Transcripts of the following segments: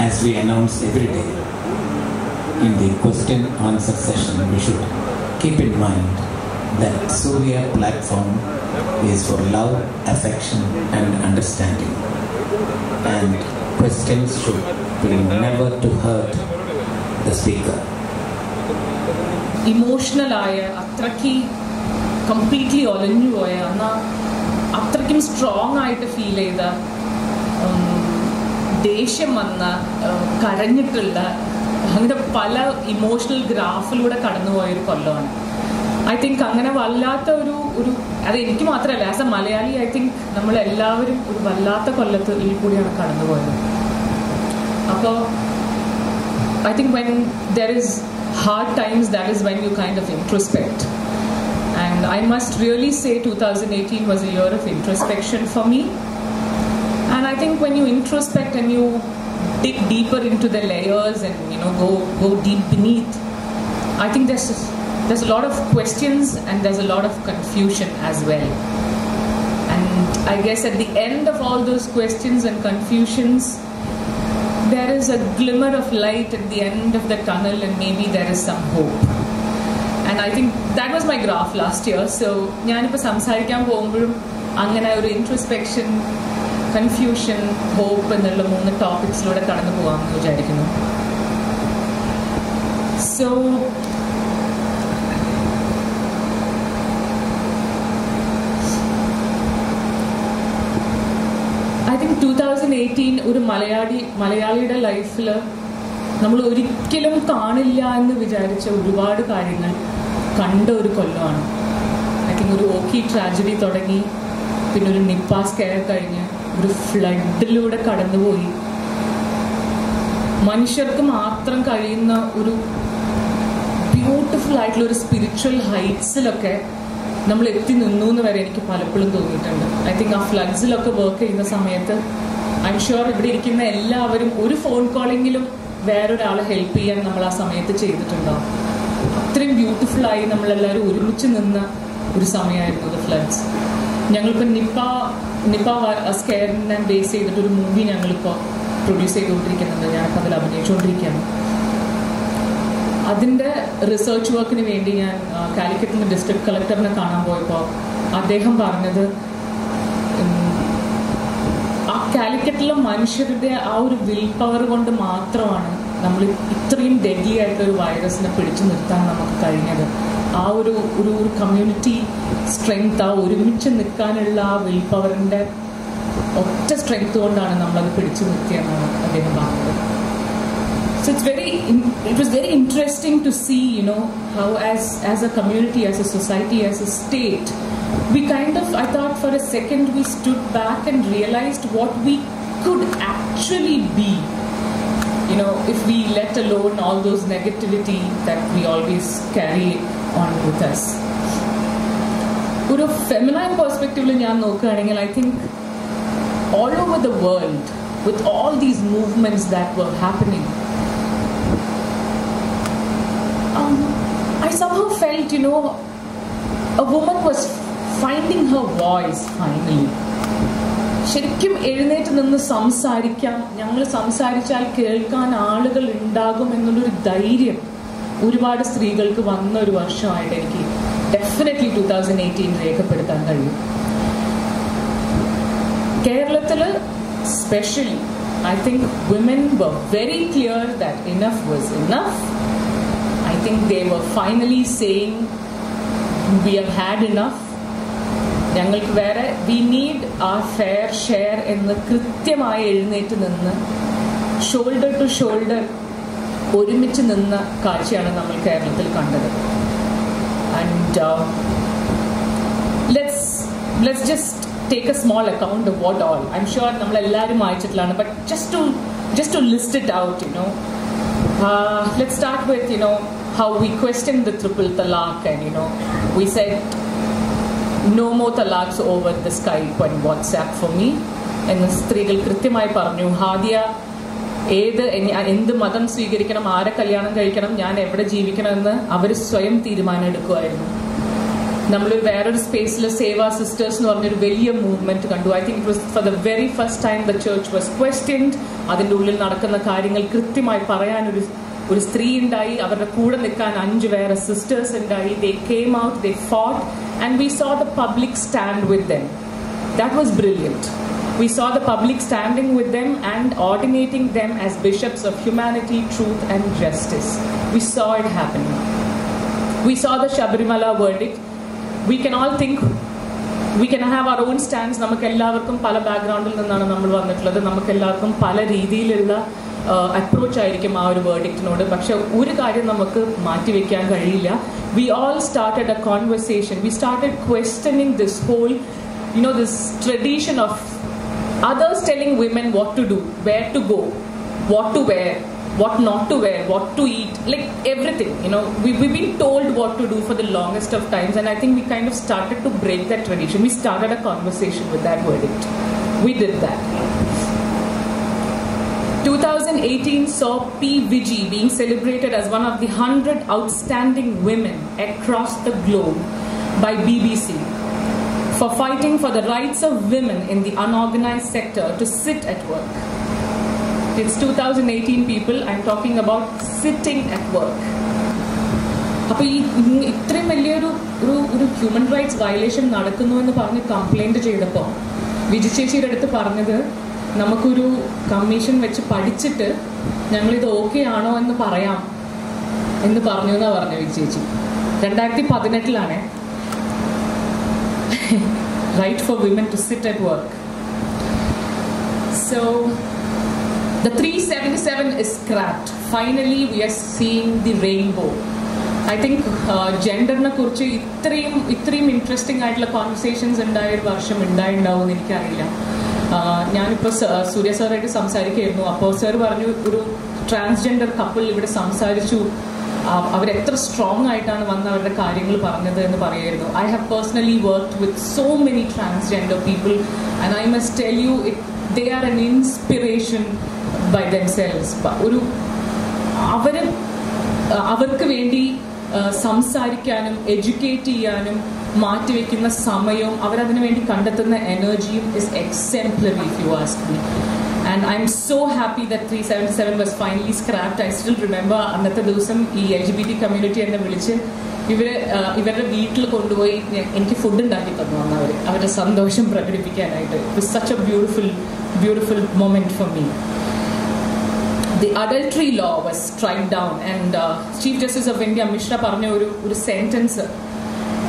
as we announce every day in the question answer session, we should keep in mind that Surya platform is for love, affection and understanding, and questions should be never to hurt the speaker. Emotional ആയ അത്രയ്ക്ക് completely ഒലഞ്ഞു പോയ എന്നാൽ അത്രയ്ക്കും strong ആയിട്ട് feel ചെയ്ത ദേഷ്യം വന്ന കരഞ്ഞിട്ടുള്ള അങ്ങനെ പല ഇമോഷണൽ ഗ്രാഫിലൂടെ കടന്നുപോയൊരു കൊല്ലമാണ്. ഐ തിങ്ക് അങ്ങനെ വല്ലാത്ത ഒരു അത് എനിക്ക് മാത്രമല്ല, as A Malayali I think നമ്മളെല്ലാവരും ഒരു വല്ലാത്ത കൊല്ലത്തിൽ കൂടിയാണ് കടന്നുപോയത്. അപ്പോൾ I think when there is hard times, that is when you kind of introspect. And I must really say 2018 was a year of introspection for me. And I think when you introspect and you dig deeper into the layers and go deep beneath, I think there's a lot of questions and there's a lot of confusion as well. And I guess at the end of all those questions and confusions, there is a glimmer of light at the end of the tunnel, and maybe there is some hope. And I think that was my graph last year. So ഞാനിപ്പോൾ സംസാരിക്കാൻ പോകുമ്പോഴും അങ്ങനെ ഒരു introspection, confusion, hope എന്നുള്ള 3 ടോപ്പിക്സിലൂടെ കടന്നു പോകാമെന്ന് വിചാരിക്കുന്നു. So I think 2018 ഒരു മലയാളിയുടെ ലൈഫിൽ നമ്മൾ ഒരിക്കലും കാണില്ല എന്ന് വിചാരിച്ച ഒരുപാട് കാര്യങ്ങൾ കണ്ട ഒരു കൊല്ലമാണ്. ഐ തിങ്ക് ഒരു ഓക്കി ട്രാജഡി തുടങ്ങി, പിന്നെ ഒരു നിപ്പ സ്കെയർ കഴിഞ്ഞ് ഒരു ഫ്ലഡിലൂടെ കടന്നുപോയി. മനുഷ്യർക്ക് മാത്രം കഴിയുന്ന ഒരു ബ്യൂട്ടിഫുൾ ആയിട്ടുള്ള ഒരു സ്പിരിച്വൽ ഹൈറ്റ്സിലൊക്കെ നമ്മൾ എത്തി നിന്നു എന്ന് വരെ എനിക്ക് പലപ്പോഴും തോന്നിയിട്ടുണ്ട്. ഐ തിങ്ക് ആ ഫ്ലഡ്സിലൊക്കെ വർക്ക് ചെയ്യുന്ന സമയത്ത് ഐ എം ഷുവർ ഇവിടെ ഇരിക്കുന്ന എല്ലാവരും ഒരു ഫോൺ കോളെങ്കിലും വേറൊരാളെ ഹെൽപ്പ് ചെയ്യാൻ നമ്മൾ ആ സമയത്ത് ചെയ്തിട്ടുണ്ടാവും. അത്രയും ബ്യൂട്ടിഫുള്ളായി നമ്മളെല്ലാവരും ഒരുമിച്ച് നിന്ന ഒരു സമയമായിരുന്നു ഫ്ലഡ്സ്. ഞങ്ങളിപ്പോൾ നിപ്പ സ്കെയറിനെ ബേസ് ചെയ്തിട്ടൊരു മൂവി ഞങ്ങളിപ്പോൾ പ്രൊഡ്യൂസ് ചെയ്തുകൊണ്ടിരിക്കുന്നുണ്ട്. ഞാനിപ്പോൾ അതിൽ അഭിനയിച്ചുകൊണ്ടിരിക്കുകയാണ്. അതിൻ്റെ റിസർച്ച് വർക്കിന് വേണ്ടി ഞാൻ കാലിക്കറ്റിൽ നിന്ന് ഡിസ്ട്രിക്ട് കളക്ടറിനെ കാണാൻ പോയപ്പോൾ അദ്ദേഹം പറഞ്ഞത്, ആ കാലിക്കറ്റിലെ മനുഷ്യരുടെ ആ ഒരു വിൽ പവർ കൊണ്ട് മാത്രമാണ് നമ്മൾ ഇത്രയും ഡെഡ്ലി ആയിട്ടൊരു വൈറസിനെ പിടിച്ചു നിർത്താൻ നമുക്ക് കഴിഞ്ഞത്. ആ ഒരു കമ്മ്യൂണിറ്റി സ്ട്രെങ്ത്, ആ ഒരുമിച്ച് നിൽക്കാനുള്ള ആ വിൽ പവറിൻ്റെ ഒറ്റ സ്ട്രെങ്ത് കൊണ്ടാണ് നമ്മളത് പിടിച്ചു നിർത്തിയെന്നാണ് അദ്ദേഹം പറഞ്ഞത്. So it was very interesting to see, how as a community, as a society, as a state, we kind of, I thought for a second we stood back and realized what we could actually be, if we let alone all those negativity that we always carry on with us. ഒരു feminine പെർസ്പെക്റ്റീവിൽ ഞാൻ നോക്കുകയാണെങ്കിൽ I think all over the world, with all these movements that were happening, I somehow felt, a woman was finding her voice finally. ശരിക്കും എഴുന്നേറ്റ് നിന്ന് സംസാരിക്കാം, ഞങ്ങൾ സംസാരിച്ചാൽ കേൾക്കാൻ ആളുകൾ ഉണ്ടാകും എന്നുള്ളൊരു ധൈര്യം ഒരുപാട് സ്ത്രീകൾക്ക് വന്ന ഒരു വർഷമായിട്ട് എനിക്ക് ഡെഫിനറ്റ്ലി 2018 രേഖപ്പെടുത്താൻ കഴിയും. കേരളത്തിൽ specially I think women were very clear that enough was enough. I think they were finally saying we have had enough. ഞങ്ങൾക്ക് വേറെ we need our fair share എന്ന് കൃത്യമായി എഴുന്നേറ്റ് നിന്ന് ഷോൾഡർ ടു ഷോൾഡർ ഒരുമിച്ച് നിന്ന കാഴ്ചയാണ് നമ്മൾ കേരളത്തിൽ കണ്ടത്. And let's just take a small account of what all. I'm sure നമ്മളെല്ലാവരും വായിച്ചിട്ടുള്ളതാണ്, but just to list it out, let's start with how we questioned the triple talaq, and we said no more talaqs over the Skype and WhatsApp for me. എന്ന് സ്ത്രീകൾ കൃത്യമായി പറഞ്ഞു. ഹാദിയ എന്ത് മതം സ്വീകരിക്കണം, ആരെ കല്യാണം കഴിക്കണം, ഞാൻ എവിടെ ജീവിക്കണം എന്ന് അവർ സ്വയം തീരുമാനം എടുക്കുമായിരുന്നു. നമ്മൾ വേറൊരു സ്പേസിൽ സേവാ സിസ്റ്റേഴ്സ് എന്ന് പറഞ്ഞൊരു വലിയ മൂവ്മെന്റ് കണ്ടു. I think it was for the very first time the church was questioned. അതിൻ്റെ ഉള്ളിൽ നടക്കുന്ന കാര്യങ്ങൾ കൃത്യമായി പറയാൻ ഒരു സ്ത്രീ ഉണ്ടായി. അവരുടെ കൂടെ നിൽക്കാൻ 5 വേറെ സിസ്റ്റേഴ്സ് ഉണ്ടായി. They came out, they fought, and we so the public stand with them. That was brilliant. We saw the public standing with them and ordinating them as bishops of humanity, truth and justice. We saw it happening. We saw the Shabarimala verdict. We can all think, we can have our own stance. നമുക്കെല്ലാവർക്കും പല ബാക്ക്ഗ്രൗണ്ടിൽ നിന്നാണ് നമ്മൾ വന്നിട്ടുള്ളത്. നമുക്കെല്ലാവർക്കും പല രീതിയിലുള്ള approach ആയിരിക്കും ആ ഒരു വേർഡിക്റ്റിനോട്. പക്ഷെ ഒരു കാര്യം നമുക്ക് മാറ്റിവെക്കാൻ കഴിയില്ല. We all started a conversation. We started questioning this whole, this tradition of others telling women what to do, where to go, what to wear, what not to wear, what to eat, like everything. We've been told what to do for the longest of times, and I think we kind of started to break that tradition. We started a conversation with that verdict. We did that. 2018 saw P. Viji being celebrated as one of the 100 outstanding women across the globe by BBC for fighting for the rights of women in the unorganized sector to sit at work. It's 2018 people, I'm talking about sitting at work. അപ്പോൾ ഇത്രയും വലിയൊരു human rights violation നടക്കുന്നു എന്ന് പറഞ്ഞ് complaint ചെയ്തപ്പോൾ വിജി ചേച്ചിയുടെ അടുത്ത് പറഞ്ഞത്, നമുക്കൊരു കമ്മീഷൻ വെച്ച് പഠിച്ചിട്ട് ഞങ്ങളിത് ഓക്കെ ആണോ എന്ന് പറയാം എന്ന് പറഞ്ഞു എന്നാണ് പറഞ്ഞു വിജി ചേച്ചി. 2018 right for women to sit at work. So the 377 is scrapped. Finally we are seeing the rainbow. I think ജെൻഡറിനെ കുറിച്ച് ഇത്രയും ഇൻട്രസ്റ്റിംഗ് ആയിട്ടുള്ള കോൺവെർസേഷൻസ് ഉണ്ടായ ഒരു വർഷം ഉണ്ടാവും എന്ന് എനിക്കറിയില്ല. ഞാനിപ്പോൾ സൂര്യ സാറായിട്ട് സംസാരിക്കുകയായിരുന്നു. അപ്പോൾ സാർ പറഞ്ഞു, ഒരു ട്രാൻസ്ജെൻഡർ കപ്പിൾ ഇവിടെ സംസാരിച്ചു, അവരെത്ര സ്ട്രോങ് ആയിട്ടാണ് വന്ന് അവരുടെ കാര്യങ്ങൾ പറഞ്ഞത് എന്ന് പറയായിരുന്നു. I have personally worked with so many transgender people and I must tell you, they are an inspiration by themselves. അവർക്ക് വേണ്ടി സംസാരിക്കാനും എഡ്യൂക്കേറ്റ് ചെയ്യാനും മാറ്റിവെക്കുന്ന സമയവും അവരതിനു വേണ്ടി കണ്ടെത്തുന്ന എനർജിയും is exemplary if you ask me. And I'm so happy that 377 was finally scrapped. I still remember അന്നത്തെ ദിവസം ഈ LGBT കമ്മ്യൂണിറ്റി എന്നെ വിളിച്ച് ഇവരുടെ വീട്ടിൽ കൊണ്ടുപോയി എനിക്ക് ഫുഡ് ഉണ്ടാക്കി തന്നു വന്നവർ, അവരുടെ സന്തോഷം പ്രകടിപ്പിക്കാനായിട്ട്. It was such a beautiful moment for me. The adultery law was struck down and Chief Justice of India Mishra പറഞ്ഞ ഒരു sentence,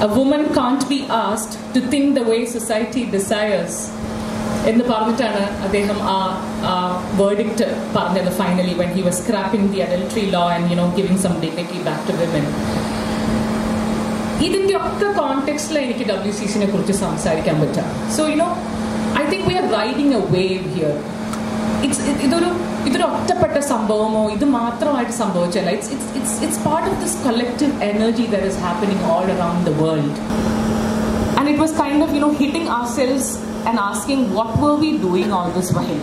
a woman can't be asked to think the way society desires എന്ന് പറഞ്ഞിട്ടാണ് അദ്ദേഹം ആ verdict പറഞ്ഞത് finally when he was scrapping the adultery law and giving some dignity back to women. ഇതിന്റെ ഒക്കെ കോണ്ടെക്സ്റ്റിൽ എനിക്ക് WCCനെ കുറിച്ച് സംസാരിക്കാൻ പറ്റാം. So I think we are riding a wave here. ഇതൊരു ഒറ്റപ്പെട്ട സംഭവമോ ഇത് മാത്രമായിട്ട് സംഭവിച്ചല്ല. It's part of this collective energy that is happening all around the world. And it was kind of hitting ourselves and asking what were we doing all this while.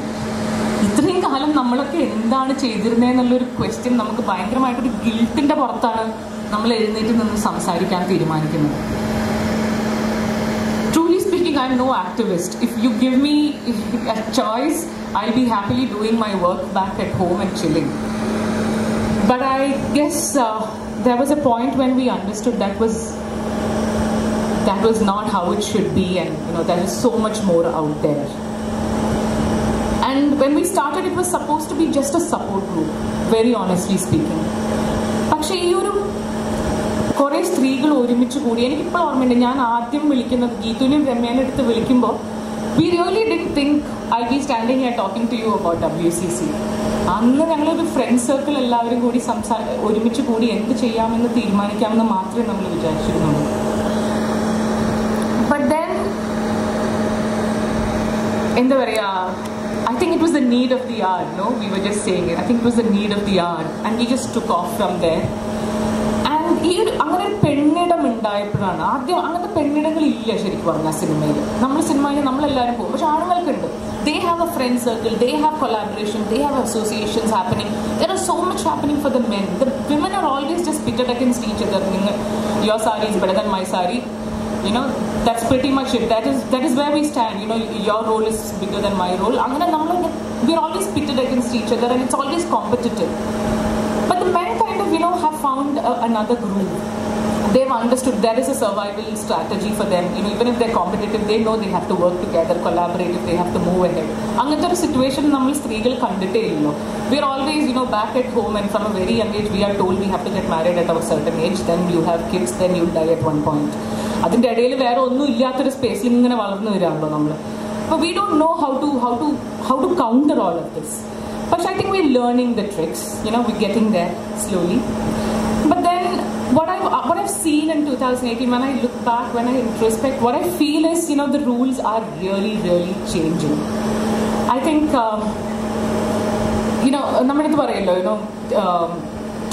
ഇത്രയും കാലം നമ്മളൊക്കെ എന്താണ് ചെയ്തിരുന്നതെന്നുള്ളൊരു question നമുക്ക് ഭയങ്കരമായിട്ടൊരു ഗിൽട്ടിന്റെ പുറത്താണ് നമ്മൾ എഴുന്നേറ്റ് നിന്ന് സംസാരിക്കാൻ തീരുമാനിക്കുന്നത്. Truly speaking, I'm no activist. If you give me a choice, I'll be happily doing my work back at home and chilling. But I guess there was a point when we understood that was not how it should be, and there is so much more out there. And when we started, it was supposed to be just a support group, very honestly speaking. പക്ഷേ ഈ ഒരു കുറേ സ്ത്രീകൾ ഒരുമിച്ച് കൂടി, എനിക്കിപ്പോൾ ഓർമ്മയുണ്ട്, ഞാൻ ആദ്യം വിളിക്കുന്നത് ഗീതുവിനെയും രമ്യേനെ എടുത്ത് വിളിക്കുമ്പോൾ we really didn't think I'll be standing here talking to you about WCC. അന്ന് ഞങ്ങളൊരു ഫ്രണ്ട് സർക്കിൾ എല്ലാവരും കൂടി ഒരുമിച്ച് കൂടി എന്ത് ചെയ്യാമെന്ന് തീരുമാനിക്കാമെന്ന് മാത്രമേ നമ്മൾ വിചാരിച്ചിരുന്നുള്ളൂ. But then, എന്താ പറയുക, I think it was the need of the hour, no? We were just saying it. I think it was the need of the hour. And we just took off from there. And അങ്ങനെ ഒരു പെണ്ണിടം ഉണ്ടായപ്പോഴാണ് ആദ്യം, അങ്ങനത്തെ പെണ്ണിടങ്ങളില്ല ശരിക്കും പറഞ്ഞാൽ സിനിമയിൽ. സിനിമയിൽ നമ്മളെല്ലാവരും പോകും, പക്ഷെ ആണുങ്ങൾക്കുണ്ട്. They have a friend circle, they have collaboration, they have associations happening. There is so much happening for the men. The women are always just pitted against each other. Your sari is better than my sari. You know, that's pretty much it. That is where we stand. You know, your role is bigger than my role. We're always pitted against each other, and it's always competitive. But the men kind of, you know, have found another groove. They've understood there is a survival strategy for them. You know, even if they're competitive, they know they have to work together, collaborate if they have to move ahead. Another situation, we are always, you know, back at home, and from a very young age, we are told we have to get married at a certain age, then you have kids, then you'll die at one point. But we don't know how to counter all of this. But I think we're learning the tricks. You know, we're getting there slowly. But then what I've seen in 2018, when I look back, when I introspect, what I feel is, you know, the rules are really, really changing. I think, you know,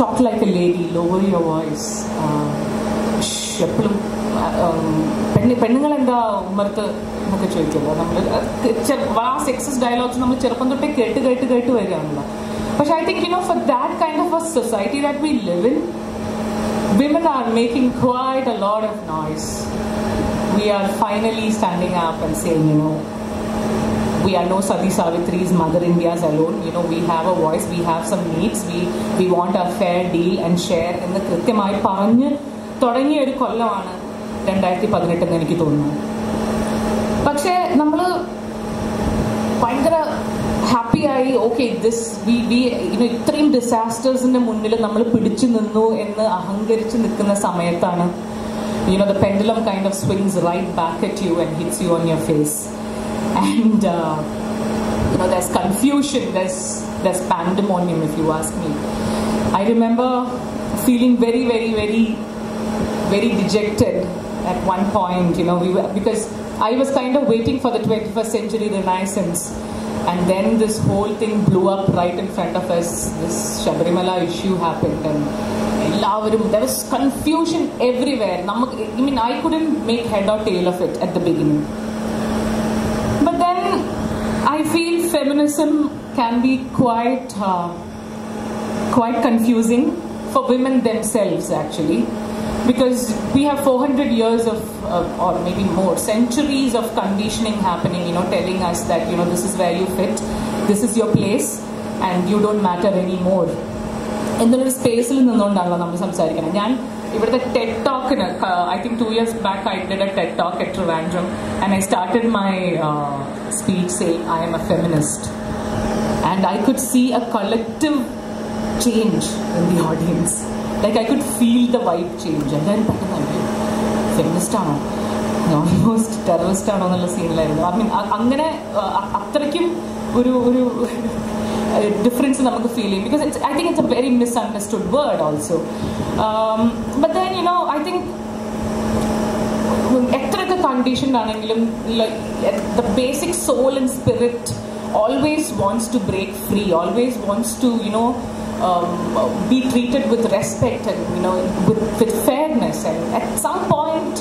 talk like a lady, lower your voice. പെണ്ണുങ്ങൾ എന്താ ഉമ്മർത്ത് എന്നൊക്കെ ചോദിക്കുമല്ലോ നമ്മൾ sexes dialogues നമ്മൾ ചെറുപ്പം തൊട്ടേ കേട്ട് വരികയാണല്ലോ. പക്ഷെ I think, you know, for that kind of A society that we live in, women are making quite a lot of noise. We are finally standing up and saying, you know, we are no Sati Savitri's, Mother India's alone. You know, we have a voice, we have some needs, we want a fair deal and share in the കൃത്യമായി പറഞ്ഞ് തുടങ്ങിയ ഒരു കൊല്ലമാണ് 2018 എന്ന് എനിക്ക് തോന്നുന്നു. പക്ഷേ നമ്മൾ ഭയങ്കര ഹാപ്പിയായി, ഓക്കെ, ഇത്രയും ഡിസാസ്റ്റേഴ്സിന്റെ മുന്നിൽ നമ്മൾ പിടിച്ചു നിന്നു എന്ന് അഹങ്കരിച്ച് നിൽക്കുന്ന സമയത്താണ്, you know, the pendulum kind of swings right back at you and hits you on your face. And you know, there's confusion, there's pandemonium, if you ask me. I remember feeling very, very, very, very dejected at one point, you know, because I was kind of waiting for the 21st century renaissance, and then this whole thing blew up right in front of us. This Sabarimala issue happened, and there was confusion everywhere. I mean, I couldn't make head or tail of it at the beginning. But then I feel feminism can be quite confusing for women themselves, actually. Because we have 400 years of, or maybe more, centuries of conditioning happening, you know, telling us that, you know, this is where you fit, this is your place, and you don't matter anymore. എന്നൊരു സ്പേസിൽ നിന്നുകൊണ്ടാണല്ലോ നമ്മൾ സംസാരിക്കുന്നത്. ഞാൻ ഇവിടുത്തെ Ted ടോക്കിന്, I think 2 years back I did a TED talk at Trivandrum, and I started my speech saying I am a feminist, and I could see a collective change in the audience. Like, I could feel the vibe change. And then feminist ആണോ, almost terrorist ആണോ എന്നുള്ള സീനിലായിരുന്നു. I mean, അങ്ങനെ അത്രയ്ക്കും ഒരു difference നമുക്ക് feel ചെയ്യും. Because I think it's a very misunderstood word also. But then, you know, I think എത്രയൊക്കെ conditioned ആണെങ്കിലും, the basic soul and spirit always wants to break free, always wants to, you know, be treated with respect and, you know, with fairness. And at some point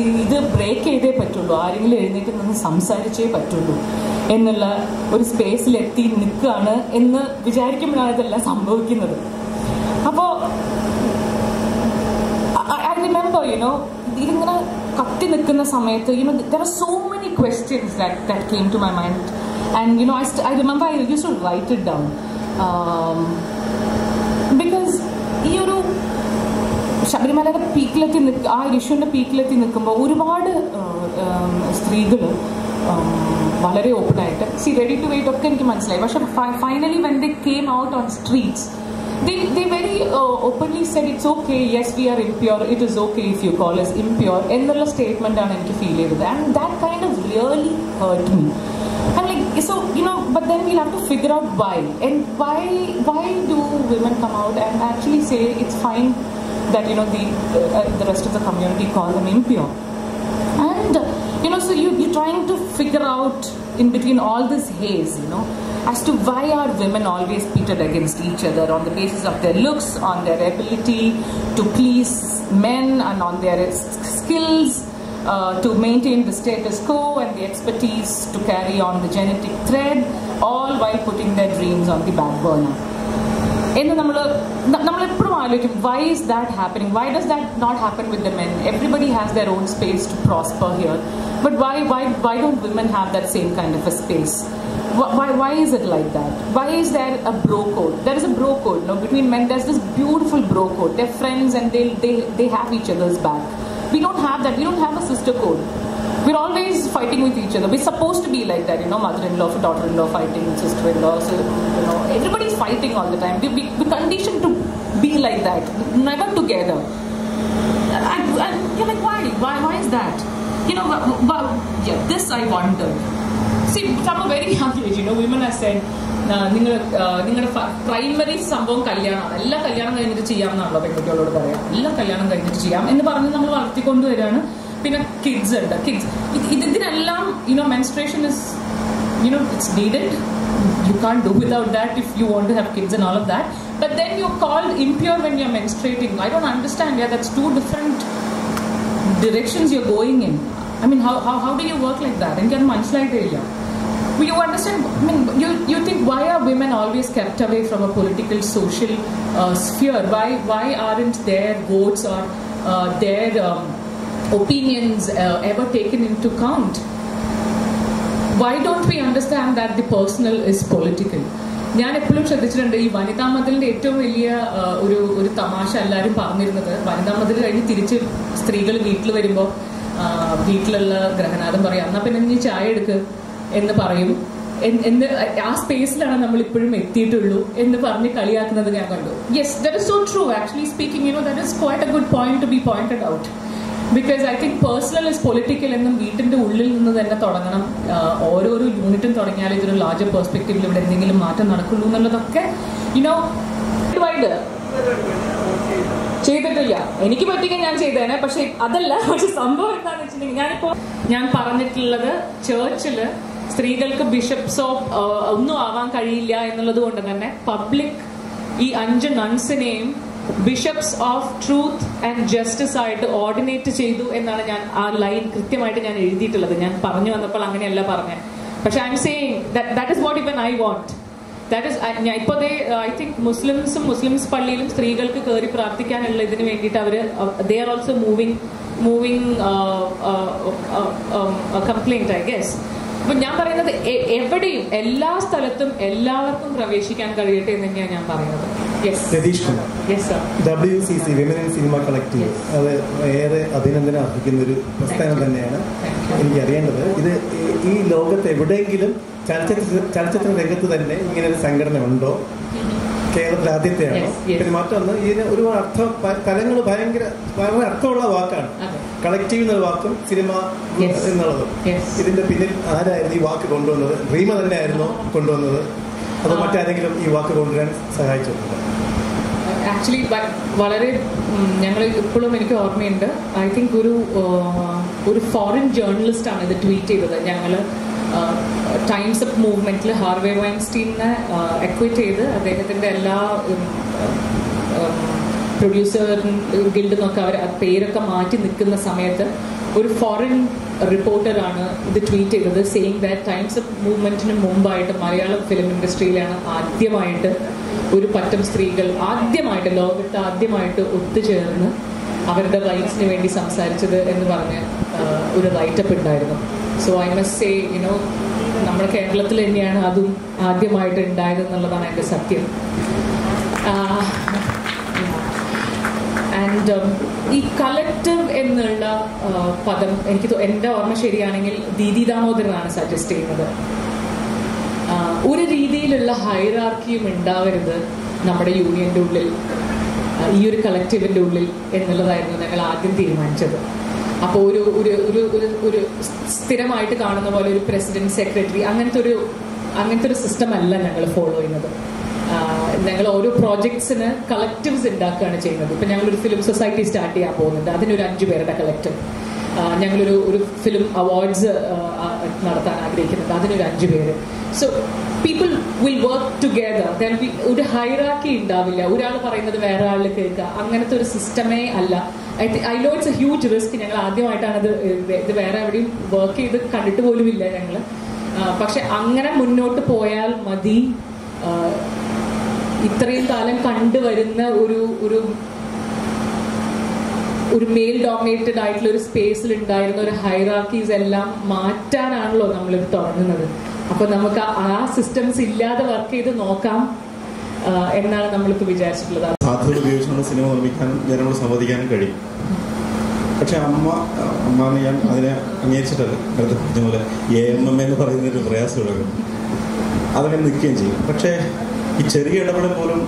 ഇത് break ചെയ്തേ പറ്റുള്ളൂ, ആരെങ്കിലും എഴുന്നേറ്റ് നിന്ന് സംസാരിച്ചേ പറ്റുള്ളൂ എന്നുള്ള ഒരു സ്പേസിലെത്തി നിൽക്കുകയാണ് എന്ന് വിചാരിക്കുമ്പോഴാണ് ഇതെല്ലാം സംഭവിക്കുന്നത്. അപ്പോൾ I remember, you know, ഇതിങ്ങനെ കത്തി നിൽക്കുന്ന സമയത്ത്, you know, there are so many questions that came to my mind, and, you know, I remember I used to write it down. Because ഈ ഒരു ശബരിമലയുടെ പീക്കിലെത്തി ആ ഇഷ്യൂവിൻ്റെ പീക്കിലെത്തി നിൽക്കുമ്പോൾ ഒരുപാട് സ്ത്രീകൾ വളരെ ഓപ്പണായിട്ട് റെഡി ടു വെയിറ്റ് ഒക്കെ എനിക്ക് മനസ്സിലായി. പക്ഷെ finally when they came out on streets, they very openly said it's okay, yes, we are impure, it is okay if you call us impure എന്നുള്ള സ്റ്റേറ്റ്മെൻ്റ് ആണ് എനിക്ക് ഫീൽ ചെയ്തത്. And that kind of really hurt me. I'm like, so, you know, but then we'll have to figure out why. And why do women come out and actually say it's fine that, you know, the rest of the community call them impure? And, you know, so you're trying to figure out in between all this haze, you know, as to why are women always pitted against each other on the basis of their looks, on their ability to please men, and on their skills to maintain the status quo and the expertise to carry on the genetic thread, all while putting their dreams on the back burner. എന്ന് നമ്മളെപ്പോഴും ആലോചിക്കും, why is that happening? Why does that not happen with the men? Everybody has their own space to prosper here, but why don't women have that same kind of a space? Why is it like that? Why is there a bro code? There is a bro code, no? Between men there's this beautiful bro code. They're friends and they have each other's back. We don't have that. We don't have a sister code. We're always fighting with each other. We're supposed to be like that, mother-in-law for daughter-in-law fighting, sister-in-law. So, everybody's fighting all the time. We're conditioned to be like that, never together. And you're like, why is that? This I wondered. See, from a very young age, women have said, നിങ്ങളുടെ primary സംഭവം കല്യാണമാണ്, എല്ലാ കല്യാണം കഴിഞ്ഞിട്ട് ചെയ്യാമെന്നാണല്ലോ പെൺകുട്ടികളോട് പറയാം. എല്ലാ കല്യാണം കഴിഞ്ഞിട്ട് ചെയ്യാം എന്ന് പറഞ്ഞ് നമ്മൾ വളർത്തിക്കൊണ്ടുവരികയാണ്. പിന്നെ കിഡ്സ് ഉണ്ട്. ഇതിനെല്ലാം menstruation is it's needed. You can't do without that if you want to have kids and all of that. But then you're called impure when you're menstruating. I don't understand. That's two different directions you're going in. I mean, how do you work like that? എനിക്കത് മനസ്സിലായിട്ടില്ല. You understand? I mean, you think, why are women always kept away from a political, social sphere? Why aren't their votes or their opinions ever taken into count? Why don't we understand that the personal is political? ഞാൻ എപ്പോഴും ശ്രദ്ധിച്ചിട്ടുണ്ട്, ഈ വനിതാ മതിലിന്റെ ഏറ്റവും വലിയ ഒരു തമാശ എല്ലാവരും പറഞ്ഞിരുന്നത്, വനിതാ മതിൽ കഴിഞ്ഞ് തിരിച്ച് സ്ത്രീകൾ വീട്ടിൽ വരുമ്പോൾ വീട്ടിലുള്ള ഗ്രഹനാഥം പറയും, എന്നാ പിന്നെ നീ ചായ എടുക്ക് എന്ന് പറയും. ആ സ്പേസിലാണ് നമ്മൾ ഇപ്പോഴും എത്തിയിട്ടുള്ളൂ എന്ന് പറഞ്ഞ് കളിയാക്കുന്നത് ഞാൻ കണ്ടു. Yes, that is so true. Actually speaking, that is quite A good point two B pointed out. Because I think personal is political എന്നും വീട്ടിന്റെ ഉള്ളിൽ നിന്ന് തന്നെ തുടങ്ങണം. ഓരോരോ യൂണിറ്റും തുടങ്ങിയാൽ ഇതൊരു ലാർജർ പെർസ്പെക്റ്റീവിൽ ഇവിടെ എന്തെങ്കിലും മാറ്റം നടക്കുള്ളൂ എന്നുള്ളതൊക്കെ ചെയ്തിട്ടില്ല. എനിക്ക് പറ്റിയെങ്കിൽ ഞാൻ ചെയ്തേനെ, പക്ഷെ അതല്ല. പക്ഷെ സംഭവം എന്താണെന്ന് വെച്ചിട്ടുണ്ടെങ്കിൽ, ഞാൻ പറഞ്ഞിട്ടുള്ളത് ചേർച്ചില് സ്ത്രീകൾക്ക് ബിഷപ്സോ ഒന്നും ആവാൻ കഴിയില്ല എന്നുള്ളത് കൊണ്ട് തന്നെ പബ്ലിക് ഈ 5 നൺസിനെയും bishops of truth and justice ആയിട്ട് ഓർഡിനേറ്റ് ചെയ്തു എന്നാണ് ഞാൻ ആ ലൈൻ കൃത്യമായിട്ട് ഞാൻ എഴുതിയിട്ടുള്ളത്. ഞാൻ പറഞ്ഞു വന്നപ്പോൾ അങ്ങനെയല്ല പറഞ്ഞത്. പക്ഷെ I'm saying that is what even I want. That is ഇപ്പോൾ ഐ തിങ്ക് മുസ്ലിംസ് പള്ളിയിലും സ്ത്രീകൾക്ക് കയറി പ്രാർത്ഥിക്കാനുള്ള ഇതിന് വേണ്ടിയിട്ട് they are also moving complaint, I guess. അപ്പൊ ഞാൻ പറയുന്നത്, എവിടെയും എല്ലാ സ്ഥലത്തും എല്ലാവർക്കും പ്രവേശിക്കാൻ കഴിയട്ടെ എന്ന് തന്നെയാണ് ഞാൻ പറയുന്നത്. Ratheesh Kumar, WCC women in cinema collective, അത് ഏറെ അഭിനന്ദനം അർഹിക്കുന്ന ഒരു പ്രസ്ഥാനം തന്നെയാണ്. എനിക്ക് അറിയേണ്ടത്, ഇത് ഈ ലോകത്ത് എവിടെയെങ്കിലും ചലച്ചിത്ര രംഗത്ത് തന്നെ ഇങ്ങനെ ഒരു സംഘടന ഉണ്ടോ? കേരളത്തിൽ ആദ്യത്തെയാണോ? പിന്നെ മറ്റൊന്ന്, ഇതിന് ഒരു തലങ്ങൾ വളരെ അർത്ഥമുള്ള വാക്കാണ് കളക്റ്റീവ് എന്നുള്ള വാക്കും സിനിമ എന്നുള്ളതും. ഇതിന്റെ പിന്നിൽ ആരായിരുന്നു ഈ വാക്ക് കൊണ്ടുവന്നത്? റീമ തന്നെ ആയിരുന്നോ കൊണ്ടുവന്നത്, അതോ മറ്റാരെങ്കിലും ഈ വാക്ക് കൊണ്ടുവരാൻ സഹായിച്ചിട്ടുണ്ട്? ആക്ച്വലി വളരെ ഞങ്ങൾ ഇപ്പോഴും എനിക്ക് ഓർമ്മയുണ്ട്. ഐ തിങ്ക് ഒരു ഫോറിൻ ജേർണലിസ്റ്റ് ആണ് ഇത് ട്വീറ്റ് ചെയ്തത്. ഞങ്ങൾ ടൈംസ് അപ്പ് മൂവ്മെന്റിൽ ഹാർവേ വൈൻസ്റ്റീനെ എക്വിറ്റ് ചെയ്ത് അദ്ദേഹത്തിന്റെ എല്ലാ പ്രൊഡ്യൂസർ ഗിൽഡ് എന്നൊക്കെ അവർ പേരൊക്കെ മാറ്റി നിൽക്കുന്ന സമയത്ത് ഒരു ഫോറിൻ റിപ്പോർട്ടറാണ് ഇത് ട്വീറ്റ് ചെയ്തത്, സെയിങ് ദാറ്റ് ടൈംസ് അപ്പ് മൂവ്മെന്റിന് മുമ്പായിട്ട് മലയാളം ഫിലിം ഇൻഡസ്ട്രിയിലാണ് ആദ്യമായിട്ട് ഒരു പറ്റം സ്ത്രീകൾ ലോകത്ത് ആദ്യമായിട്ട് ഒത്തുചേർന്ന് അവരുടെ റൈറ്റ്സിന് വേണ്ടി സംസാരിച്ചത് എന്ന് പറഞ്ഞ് ഒരു റൈറ്റപ്പ് ഉണ്ടായിരുന്നു. സോ ഐ മസ്റ്റ് സേ, നമ്മുടെ കേരളത്തിൽ തന്നെയാണ് അതും ആദ്യമായിട്ട് ഉണ്ടായത് എന്നുള്ളതാണ് എൻ്റെ സത്യം. ആൻഡ് ഈ കളക്റ്റീവ് എന്നുള്ള പദം എൻ്റെ ഓർമ്മ ശരിയാണെങ്കിൽ ദീദി ദാമോദരനാണ് സജസ്റ്റ് ചെയ്യുന്നത്. ഒരു രീതിയിലുള്ള ഹൈറാർക്കിയും ഉണ്ടാവരുത് നമ്മുടെ യൂണിയൻ്റെ ഉള്ളിൽ, ഈ ഒരു കളക്റ്റീവിൻ്റെ ഉള്ളിൽ എന്നുള്ളതായിരുന്നു ഞങ്ങൾ ആദ്യം തീരുമാനിച്ചത്. അപ്പോൾ ഒരു സ്ഥിരമായിട്ട് കാണുന്ന പോലെ ഒരു പ്രസിഡന്റ്, സെക്രട്ടറി, അങ്ങനത്തെ ഒരു സിസ്റ്റം അല്ല ഞങ്ങൾ ഫോളോ ചെയ്യുന്നത്. ഞങ്ങൾ ഓരോ പ്രോജക്ട്സിന് കളക്റ്റീവ്സ് ഉണ്ടാക്കുകയാണ് ചെയ്യുന്നത്. ഇപ്പം ഞങ്ങളൊരു ഫിലിം സൊസൈറ്റി സ്റ്റാർട്ട് ചെയ്യാൻ പോകുന്നുണ്ട്, അതിനൊരു 5 പേരുടെ കളക്റ്റീവ്. ഞങ്ങളൊരു ഫിലിം അവാർഡ്സ് നടത്താൻ ആഗ്രഹിക്കുന്നുണ്ട്, അതിനൊരു 5 പേര്. So people will work together. ഒരു ഹൈറാർക്കി ഉണ്ടാവില്ല, ഒരാൾ പറയുന്നത് വേറെ ആളിൽ കേൾക്കുക, അങ്ങനത്തെ ഒരു സിസ്റ്റമേ അല്ല. I know it's A huge risk. ഞങ്ങൾ ആദ്യമായിട്ടാണ് ഇത് വേറെ എവിടെയും വർക്ക് ചെയ്ത് കണ്ടിട്ട് പോലും ഇല്ല ഞങ്ങൾ. പക്ഷെ അങ്ങനെ മുന്നോട്ട് പോയാൽ മതി ഇത്രയും കാലം കണ്ടുവരുന്ന ഒരു മെയിൽ ഡോമിനേറ്റഡ് ആയിട്ടുള്ള ഒരു സ്പേസിൽ ഉണ്ടായിരുന്ന ഒരു ഹൈറാർക്കീസ് എല്ലാം മാറ്റാനാണല്ലോ നമ്മളിത് തുടങ്ങുന്നത്. അപ്പൊ നമുക്ക് ആ സിസ്റ്റംസ് ഇല്ലാതെ വർക്ക് ചെയ്ത് നോക്കാം എന്നാണ് നമ്മളിപ്പോൾ വിചാരിച്ചിട്ടുള്ളത്. സാധ്യത ഉപയോഗിച്ച് നമ്മൾ സിനിമ നിർമ്മിക്കാനും ജനങ്ങളോട് സംവദിക്കാനും കഴിയും. പക്ഷെ അമ്മാന്ന് ഞാൻ അതിനെ അംഗീകരിച്ചിട്ടല്ല, നേരത്തെ പറഞ്ഞ പോലെ AMM എന്ന് പറയുന്നൊരു പ്രയാസമുള്ളത് അതങ്ങനെ നിൽക്കുകയും ചെയ്യും. പക്ഷേ ഈ ചെറിയ ഇടപെടൽ പോലും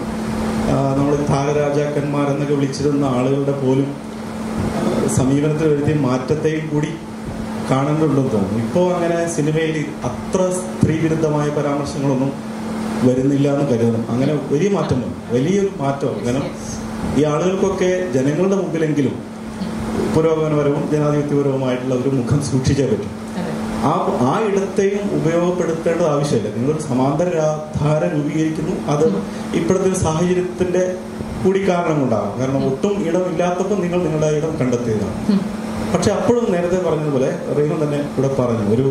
നമ്മൾ താരരാജാക്കന്മാരെന്നൊക്കെ വിളിച്ചിരുന്ന ആളുകളുടെ പോലും സമീപനത്തിൽ വരുത്തിയ മാറ്റത്തെയും കൂടി കാണേണ്ടതുണ്ടെന്ന് തോന്നുന്നു. ഇപ്പോൾ അങ്ങനെ സിനിമയിൽ അത്ര സ്ത്രീവിരുദ്ധമായ പരാമർശങ്ങളൊന്നും വരുന്നില്ല എന്ന് കരുതണം. അങ്ങനെ വലിയ മാറ്റം വന്നു, വലിയൊരു മാറ്റം. കാരണം ഈ ആളുകൾക്കൊക്കെ ജനങ്ങളുടെ മുമ്പിലെങ്കിലും പുരോഗമനപരവും ജനാധിപത്യപരവുമായിട്ടുള്ള ഒരു മുഖം സൂക്ഷിച്ചേ പറ്റും. ആ ഇടത്തെയും ഉപയോഗപ്പെടുത്തേണ്ടത് ആവശ്യമില്ല. നിങ്ങളൊരു സമാന്തര ധാര രൂപീകരിക്കുന്നു, അത് ഇപ്പോഴത്തെ ഒരു സാഹചര്യത്തിന്റെ കൂടി കാരണം കൊണ്ടാകും. കാരണം ഒട്ടും ഇടമില്ലാത്തപ്പോൾ നിങ്ങൾ നിങ്ങളുടെ ഇടം കണ്ടെത്തിയതാണ്. പക്ഷെ അപ്പോഴും നേരത്തെ പറഞ്ഞതുപോലെ റീഹൻ തന്നെ ഇവിടെ പറഞ്ഞു, ഒരു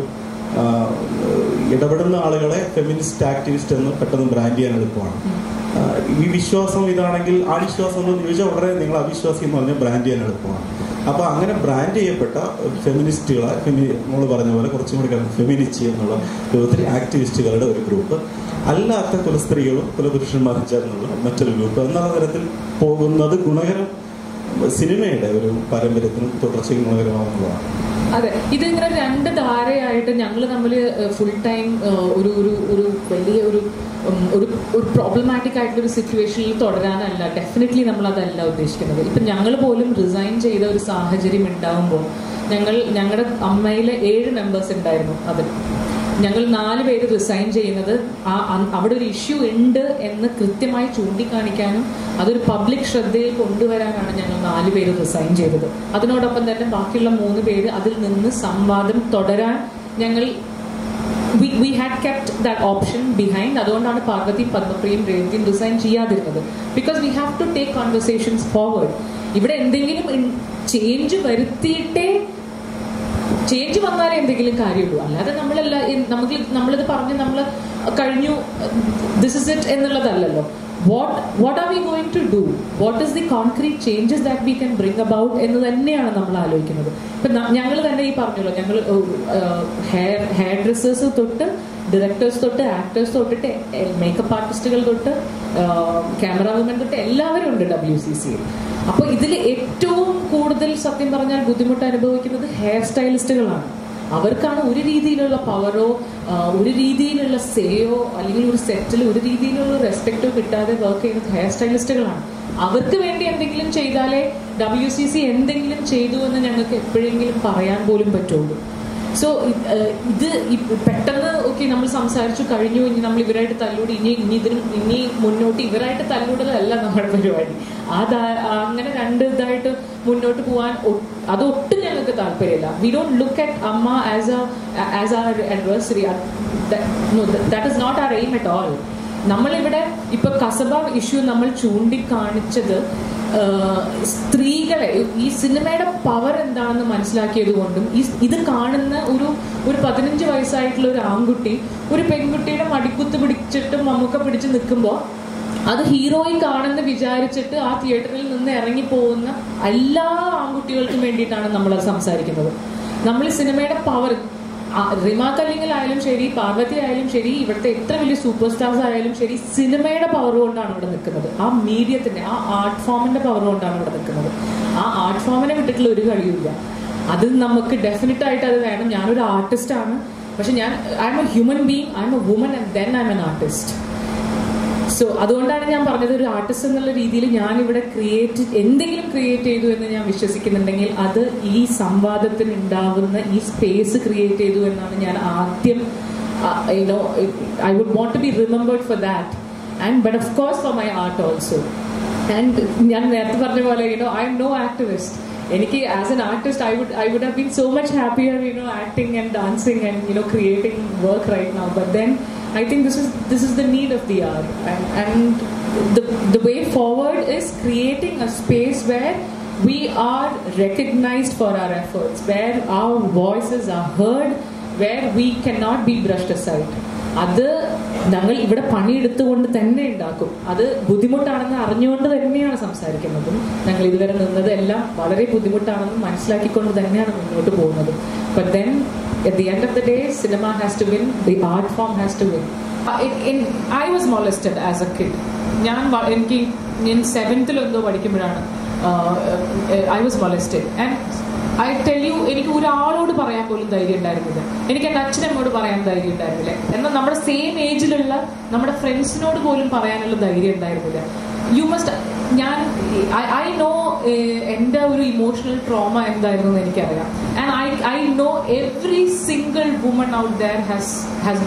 ഇടപെടുന്ന ആളുകളെ ഫെമിനിസ്റ്റ് ആക്ടിവിസ്റ്റ് എന്ന് പെട്ടെന്ന് ബ്രാൻഡ് ചെയ്യാൻ എളുപ്പമാണ്. ഈ വിശ്വാസം ഇതാണെങ്കിൽ ആ വിശ്വാസം എന്ന് ചോദിച്ചാൽ ഉടനെ നിങ്ങൾ അവിശ്വാസി എന്ന് പറഞ്ഞാൽ ബ്രാൻഡ് ചെയ്യാൻ എളുപ്പമാണ്. അപ്പൊ അങ്ങനെ ബ്രാൻഡ് ചെയ്യപ്പെട്ട ഫെമിനിസ്റ്റുകളെ, നമ്മൾ പറഞ്ഞ പോലെ കുറച്ചും കൂടി ഫെമിനിസ്റ്റ് എന്നുള്ള രൂപത്തിൽ ആക്ടിവിസ്റ്റുകളുടെ ഒരു ഗ്രൂപ്പ്, അല്ലാത്ത കുലസ്ത്രീകളും കുലപുരുഷന്മാരും ചേർന്നുള്ള മറ്റൊരു ഗ്രൂപ്പ് എന്നുള്ള തരത്തിൽ പോകുന്നത് ഗുണകരം, സിനിമയുടെ ഒരു പാരമ്പര്യത്തിനും തുടർച്ചയ്ക്കും ഗുണകരമാകുന്നതാണ്. അതെ, ഇതിങ്ങനെ രണ്ട് ധാരയായിട്ട് ഞങ്ങൾ തമ്മിൽ ഫുൾ ടൈം ഒരു വലിയ ഒരു പ്രോബ്ലമാറ്റിക് ആയിട്ടുള്ള ഒരു സിറ്റുവേഷനിൽ തുടരാനല്ല, ഡെഫിനറ്റ്ലി നമ്മൾ അതല്ല ഉദ്ദേശിക്കുന്നത്. ഇപ്പം ഞങ്ങൾ പോലും റിസൈൻ ചെയ്ത ഒരു സാഹചര്യം ഉണ്ടാകുമ്പോൾ ഞങ്ങളുടെ അമ്മയിലെ 7 മെമ്പേഴ്സ് ഉണ്ടായിരുന്നു. അതിൽ ഞങ്ങൾ 4 പേര് റിസൈൻ ചെയ്യുന്നത് അവിടെ ഒരു ഇഷ്യൂ ഉണ്ട് എന്ന് കൃത്യമായി ചൂണ്ടിക്കാണിക്കാനും അതൊരു പബ്ലിക് ശ്രദ്ധയിൽ കൊണ്ടുവരാനാണ് ഞങ്ങൾ 4 പേര് റിസൈൻ ചെയ്തത്. അതിനോടൊപ്പം തന്നെ ബാക്കിയുള്ള 3 പേര് അതിൽ നിന്ന് സംവാദം തുടരാൻ ഞങ്ങൾ we had kept that option behind. അതുകൊണ്ടാണ് പാർവതി, പത്മപ്രിയയും രേവതിയും റിസൈൻ ചെയ്യാതിരുന്നത്. Because we have to take conversations forward. ഇവിടെ എന്തെങ്കിലും ചേഞ്ച് വരുത്തിയിട്ടേ ചേഞ്ച് വന്നാലേ എന്തെങ്കിലും കാര്യമുള്ളൂ. അല്ലാതെ നമ്മളിത് പറഞ്ഞ് നമ്മൾ കഴിഞ്ഞു ദിസ് ഇസ് ഇറ്റ് എന്നുള്ളതല്ലല്ലോ. What are we going to do? What is the concrete changes that we can bring about എന്ന് തന്നെയാണ് നമ്മൾ ആലോചിക്കുന്നത്. ഇപ്പം ഞങ്ങൾ തന്നെ ഈ പറഞ്ഞല്ലോ, ഞങ്ങൾ ഹെയർ ഡ്രസ്സേഴ്സ് തൊട്ട് ഡയറക്ടേഴ്സ് തൊട്ട് ആക്ടേഴ്സ് തൊട്ടിട്ട് മേക്കപ്പ് ആർട്ടിസ്റ്റുകൾ തൊട്ട് ക്യാമറ വുമൻ തൊട്ട് എല്ലാവരും ഉണ്ട് WCCയിൽ. അപ്പോൾ ഇതിൽ ഏറ്റവും കൂടുതൽ സത്യം പറഞ്ഞാൽ ബുദ്ധിമുട്ട് അനുഭവിക്കുന്നത് ഹെയർ സ്റ്റൈലിസ്റ്റുകളാണ്. അവർക്കാണ് ഒരു രീതിയിലുള്ള പവറോ ഒരു രീതിയിലുള്ള സേയോ അല്ലെങ്കിൽ ഒരു സെറ്റിൽ ഒരു രീതിയിലുള്ള റെസ്പെക്റ്റോ കിട്ടാതെ വർക്ക് ചെയ്യുന്നത് ഹെയർ സ്റ്റൈലിസ്റ്റുകളാണ്. അവർക്ക് വേണ്ടി എന്തെങ്കിലും ചെയ്താലേ WCC എന്തെങ്കിലും ചെയ്തു എന്ന് ഞങ്ങൾക്ക് എപ്പോഴെങ്കിലും പറയാൻ പോലും പറ്റുള്ളൂ. സോ ഇത് പെട്ടെന്ന് ഓക്കെ നമ്മൾ സംസാരിച്ചു കഴിഞ്ഞു, ഇനി നമ്മൾ ഇവരായിട്ട് തല്ലൂടി, ഇനി മുന്നോട്ട് ഇവരായിട്ട് തല്ലൂടലല്ല നമ്മുടെ പരിപാടി. അങ്ങനെ രണ്ട് ഇതായിട്ട് മുന്നോട്ട് പോകാൻ അതൊട്ടും ഞങ്ങൾക്ക് താല്പര്യമില്ല. വി ഡോണ്ട് ലുക്ക് അറ്റ് അമ്മ as our adversary. That is not our aim at all. നമ്മളിവിടെ ഇപ്പൊ കസബ ഇഷ്യൂ നമ്മൾ ചൂണ്ടിക്കാണിച്ചത് സ്ത്രീകളെ ഈ സിനിമയുടെ പവർ എന്താണെന്ന് മനസ്സിലാക്കിയത് കൊണ്ടും ഇത് കാണുന്ന ഒരു 15 വയസ്സായിട്ടുള്ള ഒരു ആൺകുട്ടി ഒരു പെൺകുട്ടിയുടെ മടിക്കുത്ത് പിടിച്ചിട്ട് മമ്മൂക്ക പിടിച്ച് നിൽക്കുമ്പോൾ അത് ഹീറോയിൻ കാണുന്ന വിചാരിച്ചിട്ട് ആ തിയേറ്ററിൽ നിന്ന് ഇറങ്ങിപ്പോകുന്ന എല്ലാ ആൺകുട്ടികൾക്കും വേണ്ടിയിട്ടാണ് നമ്മൾ സംസാരിക്കുന്നത്. നമ്മൾ സിനിമയുടെ പവർ റിമ കല്ലിങ്ങലായാലും ശരി, പാർവതി ആയാലും ശരി, ഇവിടുത്തെ എത്ര വലിയ സൂപ്പർ സ്റ്റാർസ് ആയാലും ശരി, സിനിമയുടെ പവർ കൊണ്ടാണ് ഇവിടെ നിൽക്കുന്നത്. ആ മീഡിയത്തിന്റെ ആ ആർട്ട് ഫോമിന്റെ പവർ കൊണ്ടാണ് ഇവിടെ നിൽക്കുന്നത്. ആ ആർട്ട് ഫോമിനെ വിട്ടിട്ടുള്ള ഒരു കളിയില്ല. അത് നമുക്ക് ഡെഫിനറ്റ് ആയിട്ട് അത് വേണം. ഞാനൊരു ആർട്ടിസ്റ്റ് ആണ്, പക്ഷെ I'm a human being, I'm a woman and then I'm an artist. So അതുകൊണ്ടാണ് ഞാൻ പറഞ്ഞത്, ഒരു ആർട്ടിസ്റ്റ് എന്നുള്ള രീതിയിൽ ഞാനിവിടെ എന്തെങ്കിലും ക്രിയേറ്റ് ചെയ്തു എന്ന് ഞാൻ വിശ്വസിക്കുന്നുണ്ടെങ്കിൽ അത് ഈ സംവാദത്തിന് ഉണ്ടാവുന്ന ഈ സ്പേസ് ക്രിയേറ്റ് ചെയ്തു എന്നാണ് ഞാൻ ആദ്യം I would want to be remembered for that, but of course for my art also. And ഞാൻ നേരത്തെ പറഞ്ഞ പോലെ I am no activist. എനിക്ക് as an artist I would have been so much happier acting and dancing and creating work right now, but then I think this is the need of the hour, and the way forward is creating a space where we are recognized for our efforts, where our voices are heard, where we cannot be brushed aside. അത് ഞങ്ങൾ ഇവിടെ പണിയെടുത്തുകൊണ്ട് തന്നെ ഉണ്ടാക്കും. അത് ബുദ്ധിമുട്ടാണെന്ന് അറിഞ്ഞുകൊണ്ട് തന്നെയാണ് സംസാരിക്കുന്നതും ഞങ്ങൾ ഇതുവരെ നിന്നത് എല്ലാം വളരെ ബുദ്ധിമുട്ടാണെന്ന് മനസ്സിലാക്കിക്കൊണ്ട് തന്നെയാണ് മുന്നോട്ട് പോകുന്നത്. But then at the end of the day, cinema has to win, the art form has to win. I was molested as a kid. ഞാൻ 7th എന്തോ പഠിക്കുമ്പോഴാണ് I was molested. And I tell you, എനിക്ക് ഒരാളോട് പറയാൻ പോലും ധൈര്യം ഉണ്ടായിരുന്നില്ല. എനിക്ക് എൻ്റെ അച്ഛനമ്മോട് പറയാൻ ധൈര്യം ഉണ്ടായിരുന്നില്ല. എന്നാൽ നമ്മുടെ സെയിം ഏജിലുള്ള നമ്മുടെ ഫ്രണ്ട്സിനോട് പോലും പറയാനുള്ള ധൈര്യം ഉണ്ടായിരുന്നില്ല. യു മസ്റ്റ് ഐ നോ എൻ്റെ ഒരു ഇമോഷണൽ ട്രോമ എന്തായിരുന്നു എന്ന് എനിക്കറിയാം. And I know every single woman out there has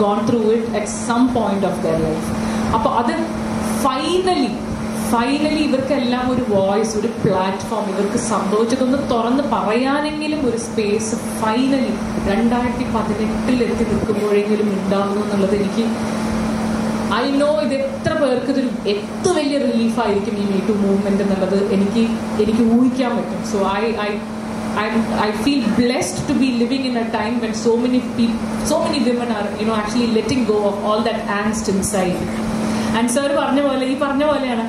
gone through it at some point of their life. അപ്പോൾ അത് ഫൈനലി ഇവർക്കെല്ലാം ഒരു വോയിസ്, ഒരു പ്ലാറ്റ്ഫോം, ഇവർക്ക് സംഭവിച്ചതൊന്ന് തുറന്ന് പറയാനെങ്കിലും ഒരു സ്പേസ് ഫൈനലി 2018 എത്തി നിൽക്കുമ്പോഴെങ്കിലും ഉണ്ടാകുന്നു എന്നുള്ളത് എനിക്ക് ഐ നോ ഇത് എത്ര പേർക്ക് ഇതൊരു എത്ര വലിയ റിലീഫായിരിക്കും ഈ മീ ടു മൂവ്മെന്റ് എന്നുള്ളത് എനിക്ക് ഊഹിക്കാൻ പറ്റും. So I feel blessed to be living in a time when so many women are actually letting go of all that angst inside. And sir പറഞ്ഞ പോലെയാണ്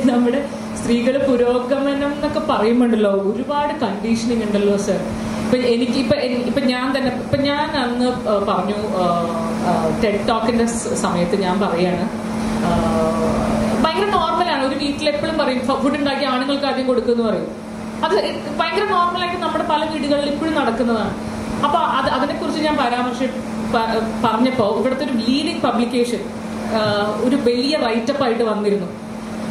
നമ്മുടെ സ്ത്രീകൾ പുരോഗമനം എന്നൊക്കെ പറയുമ്പോണ്ടല്ലോ ഒരുപാട് കണ്ടീഷനിങ് ഉണ്ടല്ലോ സർ. ഇപ്പൊ ഞാൻ അന്ന് പറഞ്ഞു ടെഡ് ടോക്കിന്റെ സമയത്ത് ഞാൻ പറയാണ് ഭയങ്കര നോർമലാണ്. ഒരു വീട്ടിൽ എപ്പോഴും പറയും ഫുഡ് ഉണ്ടാക്കി ആണുങ്ങൾക്ക് ആദ്യം കൊടുക്കുമെന്ന് പറയും. അത് ഭയങ്കര നോർമലായിട്ട് നമ്മുടെ പല വീടുകളിൽ ഇപ്പോഴും നടക്കുന്നതാണ്. അപ്പൊ അതിനെക്കുറിച്ച് ഞാൻ പറഞ്ഞപ്പോ ഇവിടുത്തെ ഒരു ലീഡിംഗ് പബ്ലിക്കേഷൻ ഒരു വലിയ റൈറ്റപ്പ് ആയിട്ട് വന്നിരുന്നു.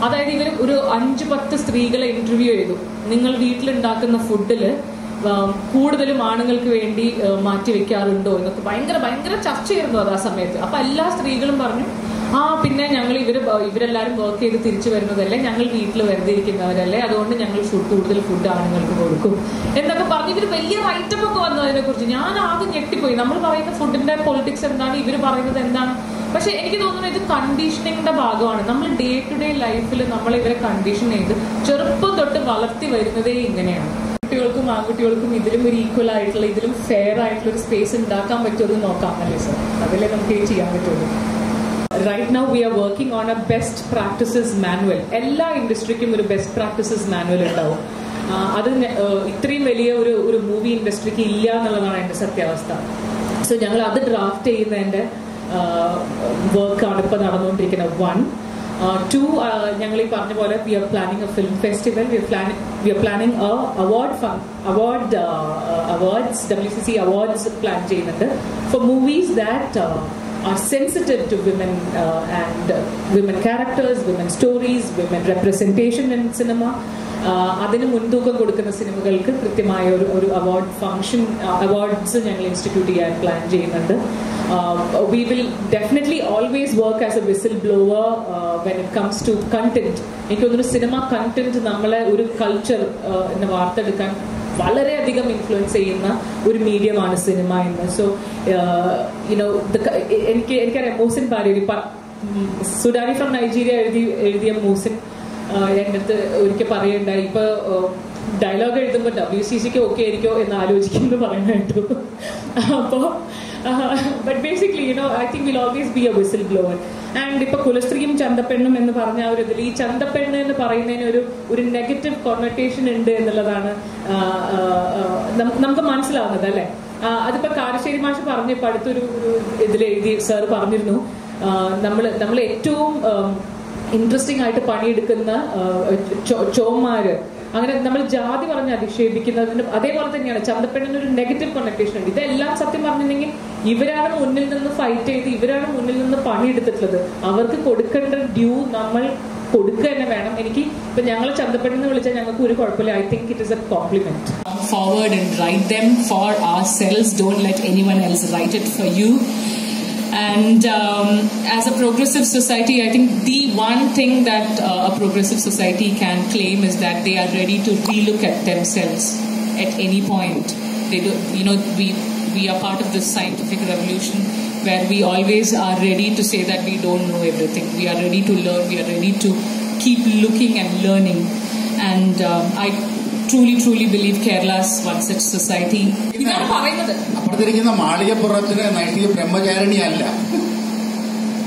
അതായത് ഇവർ ഒരു 5-10 സ്ത്രീകളെ ഇന്റർവ്യൂ ചെയ്തു. നിങ്ങൾ വീട്ടിലുണ്ടാക്കുന്ന ഫുഡില് കൂടുതലും ആണുങ്ങൾക്ക് വേണ്ടി മാറ്റി വെക്കാറുണ്ടോ എന്നൊക്കെ ഭയങ്കര ചർച്ചയായിരുന്നു അത് ആ സമയത്ത്. അപ്പൊ എല്ലാ സ്ത്രീകളും പറഞ്ഞു പിന്നെ ഞങ്ങൾ ഇവരെല്ലാരും വർക്ക് ചെയ്ത് തിരിച്ചു വരുന്നതല്ലേ, ഞങ്ങൾ വീട്ടിൽ വെറുതെ ഇരിക്കുന്നവരല്ലേ, അതുകൊണ്ട് ഞങ്ങൾ കൂടുതൽ ഫുഡ് ആണുങ്ങൾക്ക് കൊടുക്കും എന്നൊക്കെ പറഞ്ഞ് ഇവർ വലിയ റൈറ്റപ്പ് ഒക്കെ വന്നു അതിനെ കുറിച്ച്. ഞാൻ ആദ്യം ഞെട്ടിപ്പോയി. നമ്മൾ പറയുന്ന ഫുഡിന്റെ പൊളിറ്റിക്സ് എന്താണ്, ഇവർ പറയുന്നത് എന്താണ്. പക്ഷെ എനിക്ക് തോന്നുന്നു ഇത് കണ്ടീഷനിങ്ങിന്റെ ഭാഗമാണ്. നമ്മൾ ഡേ ടു ഡേ ലൈഫിൽ നമ്മൾ ഇവരെ കണ്ടീഷൻ ചെയ്ത് ചെറുപ്പം തൊട്ട് വളർത്തി വരുന്നതേ ഇങ്ങനെയാണ്. കുട്ടികൾക്കും ആൺകുട്ടികൾക്കും ഇതിലും ഒരു ഈക്വൽ ആയിട്ടുള്ള, ഇതിലും ഫെയർ ആയിട്ടുള്ള ഒരു സ്പേസ് ഉണ്ടാക്കാൻ പറ്റുമെന്ന് നോക്കാം അല്ലേ സർ? അതിലേ നമുക്ക് ചെയ്യാൻ പറ്റുള്ളൂ. Right now we are working on a best practices manual. എല്ലാ ഇൻഡസ്ട്രിക്കും ഒരു ബെസ്റ്റ് പ്രാക്ടീസസ് മാനുവൽ ഉണ്ടാവും. അത് ഇത്രയും വലിയ ഒരു മൂവി ഇൻഡസ്ട്രിക്ക് ഇല്ല എന്നുള്ളതാണ് എൻ്റെ സത്യാവസ്ഥ. സോ ഞങ്ങൾ അത് ഡ്രാഫ്റ്റ് ചെയ്യുന്നതിൻ്റെ വർക്കാണ് ഇപ്പോൾ നടന്നുകൊണ്ടിരിക്കുന്നത്. 1. 2, ഞങ്ങൾ ഈ പറഞ്ഞ പോലെ we are planning a film festival. We are planning a awards WCC awards plan ചെയ്യുന്നുണ്ട് for movies that are sensitive to women and women characters, women stories, women representation in cinema. അതിന് മുൻതൂക്കം കൊടുക്കുന്ന സിനിമകൾക്ക് കൃത്യമായ ഒരു അവാർഡ് ഫംഗ്ഷൻ, അവാർഡ്സ് ഞങ്ങൾ institute ചെയ്യാൻ plan ചെയ്യുന്നുണ്ട്. We will definitely always work as a whistleblower when it comes to content. എനിക്ക് തോന്നുന്നു സിനിമ കണ്ടന്റ് നമ്മളെ ഒരു കൾച്ചർ വാർത്തെടുക്കാൻ വളരെയധികം ഇൻഫ്ലുവൻസ് ചെയ്യുന്ന ഒരു മീഡിയമാണ് സിനിമ ഇന്ന്. സോ എനിക്കറിയാം മൂസിൻ പാരേരി, സുഡാനി ഫ്രം നൈജീരിയ എഴുതിയ മൂസിൻ എൻ്റെ അടുത്ത് ഒരിക്കൽ പറയുണ്ടായി, ഇപ്പൊ ഡയലോഗ് എഴുതുമ്പോൾ WCCക്ക് ഓക്കെ ആയിരിക്കോ എന്ന് ആലോചിക്കുന്നു പറയാനായിട്ടു. അപ്പോൾ but basically I think will always be A whistle blower. And ഇപ്പൊ കുലസ്ത്രീയും ചന്തപ്പെണ്ണും എന്ന് പറഞ്ഞ ഒരു ഇതിൽ ഈ ചന്തപ്പെണ്ണ് എന്ന് പറയുന്നതിന് ഒരു നെഗറ്റീവ് കൊണറ്റേഷൻ ഉണ്ട് എന്നുള്ളതാണ് നമുക്ക് മനസ്സിലാവുന്നത് അല്ലെ. അതിപ്പോ കാരശ്ശേരി മാഷ് പറഞ്ഞപ്പോ അടുത്തൊരു ഇതിലെഴുതി സാർ പറഞ്ഞിരുന്നു, നമ്മൾ ഏറ്റവും ഇൻട്രസ്റ്റിംഗ് ആയിട്ട് പണിയെടുക്കുന്ന ചോമാര്, അങ്ങനെ നമ്മൾ ജാതി പറഞ്ഞ് അധിക്ഷേപിക്കുന്നതിന് അതേപോലെ തന്നെയാണ് ചന്തപ്പെണ്ണിന് ഒരു നെഗറ്റീവ് കൊണറ്റേഷൻ ഉണ്ട്. ഇതെല്ലാം സത്യം പറഞ്ഞിട്ടുണ്ടെങ്കിൽ ഇവരാണ് മുന്നിൽ നിന്ന് ഫൈറ്റ് ചെയ്ത്, ഇവരാണ് മുന്നിൽ നിന്ന് പണിയെടുത്തിട്ടുള്ളത്. അവർക്ക് കൊടുക്കേണ്ട ഡ്യൂ നമ്മൾ കൊടുക്കുക തന്നെ വേണം. എനിക്ക് ഇപ്പൊ ഞങ്ങൾ ചന്തപ്പെണ്ണെന്ന് വിളിച്ചാൽ ഞങ്ങൾക്ക് ഒരു കുഴപ്പമില്ല. I think it is a compliment. Forward and write them for ourselves. Don't let anyone else write it for you. And as a progressive society, I think the one thing that a progressive society can claim is that they are ready to relook at themselves at any point. They do, we are part of this scientific revolution where we always are ready to say that we don't know everything. We are ready to learn. We are ready to keep looking and learning. And I truly believe Kerala's one such society. ഇതാണ് പറയുന്നത്. അപ്പുറത്തിരിക്കുന്ന മാളികപ്പുറത്തിന് നൈതിക ബ്രഹ്മചാരിണി അല്ല,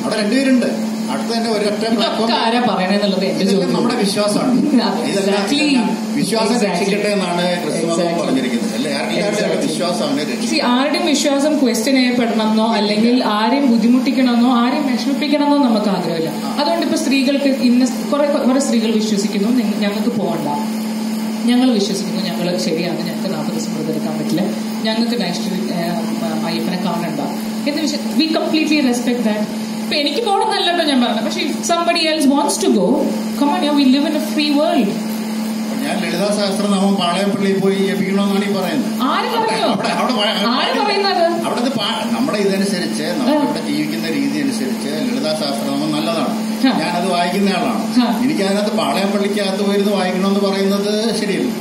അവിടെ രണ്ടുപേരുണ്ട്. അടുത്ത് തന്നെ ഒരൊറ്റ നമ്മുടെ വിശ്വാസമാണ്. വിശ്വാസം രക്ഷിക്കട്ടെ എന്നാണ് ക്രിസ്തുമതം പറഞ്ഞിരിക്കുന്നത് അല്ലെ? ആരുടെ വിശ്വാസമാണ് രക്ഷിക്കുക. ആരുടെയും വിശ്വാസം ക്വസ്റ്റ്യൻ ചെയ്യപ്പെടണമെന്നോ അല്ലെങ്കിൽ ആരെയും ബുദ്ധിമുട്ടിക്കണമെന്നോ ആരെയും വിഷമിപ്പിക്കണമെന്നോ നമുക്ക് ആഗ്രഹമില്ല. അതുകൊണ്ട് ഇപ്പൊ സ്ത്രീകൾക്ക് കുറെ സ്ത്രീകൾ വിശ്വസിക്കുന്നു ഞങ്ങൾക്ക് പോകണ്ട, ഞങ്ങൾ വിശ്വസിക്കുന്നു ഞങ്ങൾ ശരിയാണ്, ഞങ്ങൾക്ക് 40 ദിവസം എടുക്കാൻ പറ്റില്ല, ഞങ്ങൾക്ക് നെക്സ്റ്റ് അയ്യപ്പനെ കാണണ്ട എന്ന് വി കംപ്ലീറ്റ്ലി റെസ്പെക്ട് ദാറ്റ്. ഇപ്പൊ എനിക്ക് പോകണമെന്നല്ലോ ഞാൻ പറഞ്ഞത്, പക്ഷെ somebody else wants to go, come on, we live in a free world. ഞാൻ ലളിതാ സഹസ്രനാമം പാളയപ്പള്ളിയിൽ പോയി ജപിക്കണമെന്നാണ് ഈ പറയുന്നത്. അവിടുത്തെ നമ്മുടെ ഇതനുസരിച്ച് നമ്മളിവിടെ ജീവിക്കുന്ന രീതി അനുസരിച്ച് ലളിതാ സഹസ്രനാമം നല്ലതാണ്. ഞാനത് വായിക്കുന്ന ആളാണ്. എനിക്ക് അതിനകത്ത് പാളയപ്പള്ളിക്കകത്ത് പോയിരുന്ന് വായിക്കണമെന്ന് പറയുന്നത് ശരിയല്ല.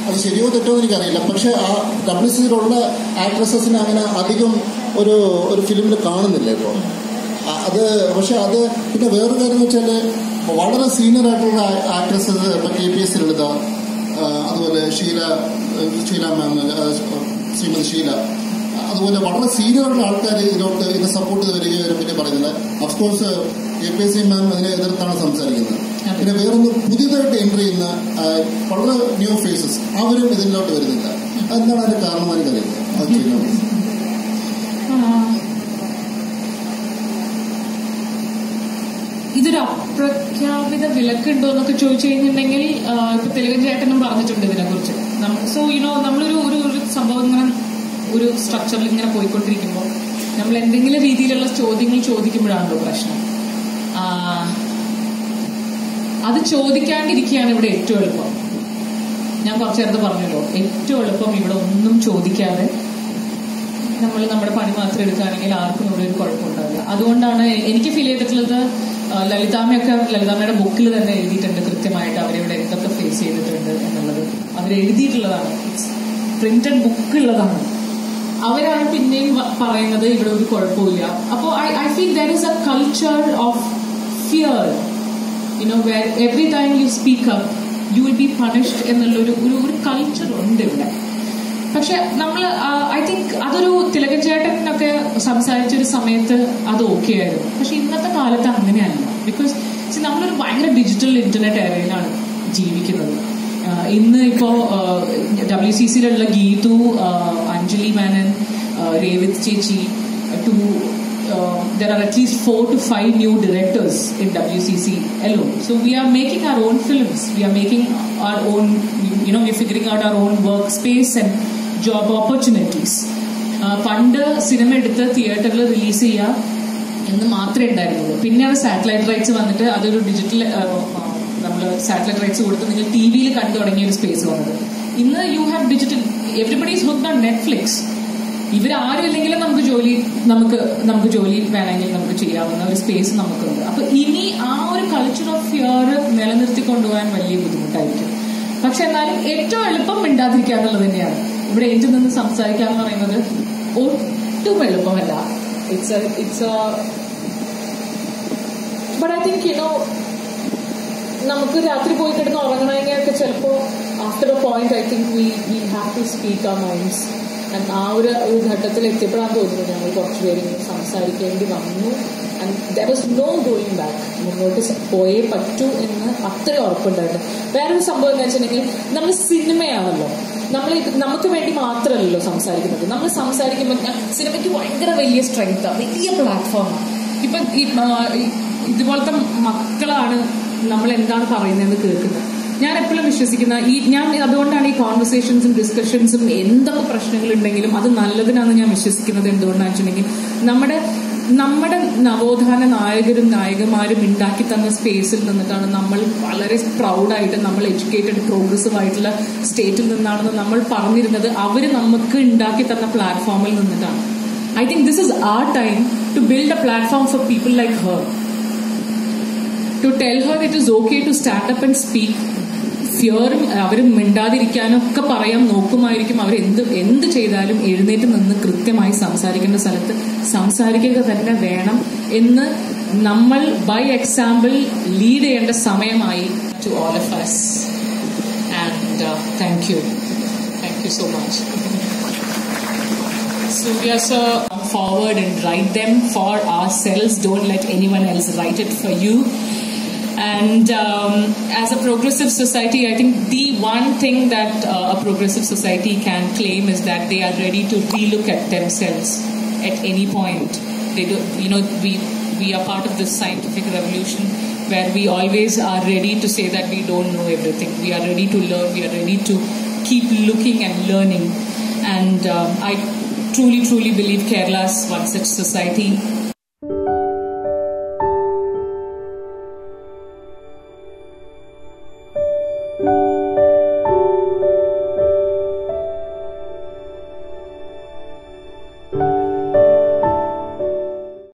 അത് ശരിയോ തെറ്റോ എനിക്കറിയില്ല. പക്ഷെ ആ WCയിലുള്ള ആക്ട്രസസിന് അങ്ങനെ അധികം ഒരു ഫിലിമിൽ കാണുന്നില്ല ഇപ്പോൾ. അത് പക്ഷെ അത് പിന്നെ വേറൊരു കാര്യം എന്ന് വെച്ചാൽ വളരെ സീനിയർ ആയിട്ടുള്ള ആക്ട്രസസ് ഇപ്പം KPS ലളിത, അതുപോലെ ഷീല മാം, ശ്രീമതി ഷീല, അതുപോലെ വളരെ സീനിയർ ആയിട്ടുള്ള ആൾക്കാർ ഇതിനെ സപ്പോർട്ട് ചെയ്ത് വരികയെ പറ്റി പറയുന്നത്. അഫ്കോഴ്സ് KPS മാം അതിനെ എതിർത്താണ് സംസാരിക്കുന്നത്. പിന്നെ വേറൊന്ന് പുതിയതായിട്ട് എൻട്രി ചെയ്യുന്ന വളരെ ന്യൂ ഫേസസ് അവരും ഇതിലോട്ട് വരുന്നില്ല. അതെന്താണ് അതിന്റെ കാരണം എനിക്കറിയില്ല. അത് ചെയ്യാൻ ഇതൊരു അപ്രഖ്യാപിത വിലക്കുണ്ടോ എന്നൊക്കെ ചോദിച്ചു കഴിഞ്ഞിട്ടുണ്ടെങ്കിൽ ഇപ്പൊ തെലുങ്കൻ ചേട്ടനും പറഞ്ഞിട്ടുണ്ട് ഇതിനെ കുറിച്ച്. സോ നമ്മളൊരു ഒരു സംഭവം ഇങ്ങനെ ഒരു സ്ട്രക്ചറിൽ ഇങ്ങനെ പോയിക്കൊണ്ടിരിക്കുമ്പോൾ നമ്മൾ എന്തെങ്കിലും രീതിയിലുള്ള ചോദ്യങ്ങൾ ചോദിക്കുമ്പോഴാണല്ലോ പ്രശ്നം. അത് ചോദിക്കാണ്ടിരിക്കുകയാണ് ഇവിടെ ഏറ്റവും എളുപ്പം. ഞാൻ കുറച്ചു നേരത്തെ പറഞ്ഞല്ലോ, ഏറ്റവും എളുപ്പം ഇവിടെ ഒന്നും ചോദിക്കാതെ നമ്മൾ നമ്മുടെ പണി മാത്രം എടുക്കുകയാണെങ്കിൽ ആർക്കും ഇവിടെ ഒരു കുഴപ്പമുണ്ടാവില്ല. അതുകൊണ്ടാണ് എനിക്ക് ഫീൽ ചെയ്തിട്ടുള്ളത്, ലളിതാമ്മയുടെ ബുക്കിൽ തന്നെ എഴുതിയിട്ടുണ്ട് കൃത്യമായിട്ട് അവരിവിടെ എന്തൊക്കെ ഫേസ് ചെയ്തിട്ടുണ്ട് എന്നുള്ളത്. അവരെഴുതിയിട്ടുള്ളതാണ്, പ്രിന്റഡ് ബുക്കുള്ളതാണ്. അവരാണ് പിന്നെയും പറയുന്നത് ഇവിടെ ഒരു കുഴപ്പമില്ല. അപ്പോൾ I feel there is A culture of fear, where every time you speak up you will be punished എന്നുള്ളൊരു ഒരു കൾച്ചർ ഉണ്ട് ഇവിടെ. പക്ഷെ നമ്മൾ ഐ തിങ്ക് അതൊരു തിലകൻ ചേട്ടനൊക്കെ സംസാരിച്ചൊരു സമയത്ത് അത് ഓക്കെ ആയിരുന്നു. പക്ഷെ ഇന്നത്തെ കാലത്ത് അങ്ങനെയല്ല. ബിക്കോസ് നമ്മളൊരു ഭയങ്കര ഡിജിറ്റൽ ഇന്റർനെറ്റ് ഏരിയയിലാണ് ജീവിക്കുന്നത്. ഇന്ന് ഇപ്പോ WCCയിലുള്ള ഗീതു, അഞ്ജലി മേനൻ, രേവത് ചേച്ചി, there are at least 4 to 5 new directors in WCC alone. So we are making our own films. We are making our own, we're figuring out our own workspace and job opportunities. പണ്ട് cinema എടുത്ത് തിയേറ്ററിൽ release ചെയ്യുക എന്ന് മാത്രമേ ഉണ്ടായിരുന്നുള്ളൂ. പിന്നെ അത് satellite rights വന്നിട്ട് അതൊരു ഡിജിറ്റൽ നമ്മൾ സാറ്റലൈറ്റ് റൈറ്റ്സ് കൊടുത്ത് നിങ്ങൾ TV-യിൽ കണ്ടു തുടങ്ങിയ ഒരു സ്പേസ് വന്നത്. ഇന്ന് you have digital, everybody is hooked on Netflix. ഇവരാരും ഇല്ലെങ്കിലും നമുക്ക് ജോലി വേണമെങ്കിൽ നമുക്ക് ചെയ്യാവുന്ന ഒരു സ്പേസ് നമുക്കുണ്ട്. അപ്പൊ ഇനി ആ ഒരു കൾച്ചർ ഓഫ് ഫിയർ നിലനിർത്തി കൊണ്ടുപോകാൻ വലിയ ബുദ്ധിമുട്ടായിരിക്കും. പക്ഷെ എന്നാലും ഏറ്റവും എളുപ്പം മിണ്ടാതിരിക്കുക എന്നുള്ളത് തന്നെയാണ്. ഇവിടെ എഞ്ചിൽ നിന്ന് സംസാരിക്കുക എന്ന് പറയുന്നത് ഒട്ടും എളുപ്പമല്ല. ബട്ട് ഐ തിങ്ക് നമുക്ക് രാത്രി പോയി കിടന്ന് ഉറങ്ങണമെങ്കിലൊക്കെ ചിലപ്പോൾ after a point I think we have to speak our minds. ആ ഒരു ഘട്ടത്തിൽ എത്തിയപ്പോഴാണ് തോന്നുന്നത് ഞങ്ങൾ കുറച്ചുപേര് സംസാരിക്കേണ്ടി വന്നു. And there was no going back. മുന്നോട്ട് പോയേ പറ്റൂ എന്ന് അത്ര ഉറപ്പുണ്ടായിരുന്നു. വേറൊരു സംഭവം എന്താ വെച്ചിട്ടുണ്ടെങ്കിൽ നമ്മൾ സിനിമയാണല്ലോ, നമുക്ക് വേണ്ടി മാത്രമല്ലല്ലോ സംസാരിക്കുന്നത്. നമ്മൾ സംസാരിക്കുമ്പോൾ സിനിമയ്ക്ക് ഭയങ്കര വലിയ സ്ട്രെങ്താണ്, വലിയ പ്ലാറ്റ്ഫോമാണ്. ഇപ്പം ഇതുപോലത്തെ മക്കളാണ് നമ്മൾ എന്താണ് പറയുന്നതെന്ന് കേൾക്കുന്നത്. ഞാൻ എപ്പോഴും വിശ്വസിക്കുന്ന ഞാൻ അതുകൊണ്ടാണ് ഈ കോൺവെർസേഷൻസും ഡിസ്കഷൻസും എന്തൊക്കെ പ്രശ്നങ്ങളുണ്ടെങ്കിലും അത് നല്ലതിനാണ് ഞാൻ വിശ്വസിക്കുന്നത്. എന്തുകൊണ്ടാണെന്ന് വെച്ചിട്ടുണ്ടെങ്കിൽ നമ്മുടെ നവോത്ഥാന നായകരും നായികമാരും ഉണ്ടാക്കി തന്ന സ്പേസിൽ നിന്നിട്ടാണ് നമ്മൾ വളരെ പ്രൗഡായിട്ട് നമ്മൾ എഡ്യൂക്കേറ്റഡ് പ്രോഗ്രസീവ് ആയിട്ടുള്ള സ്റ്റേറ്റിൽ നിന്നാണെന്ന് നമ്മൾ പറഞ്ഞിരുന്നത്. അവർ നമുക്ക് ഉണ്ടാക്കി തന്ന പ്ലാറ്റ്ഫോമിൽ നിന്നിട്ടാണ്. I think this is our time to build a platform for people like her, to tell her it is okay to stand up and speak. ഫിയറും അവർ മിണ്ടാതിരിക്കാനൊക്കെ പറയാൻ നോക്കുമായിരിക്കും. അവർ എന്ത് ചെയ്താലും എഴുന്നേറ്റ് നിന്ന് കൃത്യമായി സംസാരിക്കേണ്ട സ്ഥലത്ത് സംസാരിക്കുക തന്നെ വേണം എന്ന് നമ്മൾ ബൈ എക്സാമ്പിൾ ലീഡ് ചെയ്യേണ്ട സമയമായി to all of us. And thank you. Thank you so much. Surya sir, come forward and write them for ourselves. Don't let anyone else write it for you. And as a progressive society, I think the one thing that a progressive society can claim is that they are ready to relook at themselves at any point. They do, we are part of this scientific revolution where we always are ready to say that we don't know everything. We are ready to learn. We are ready to keep looking and learning. And I truly, truly believe Kerala is one such society.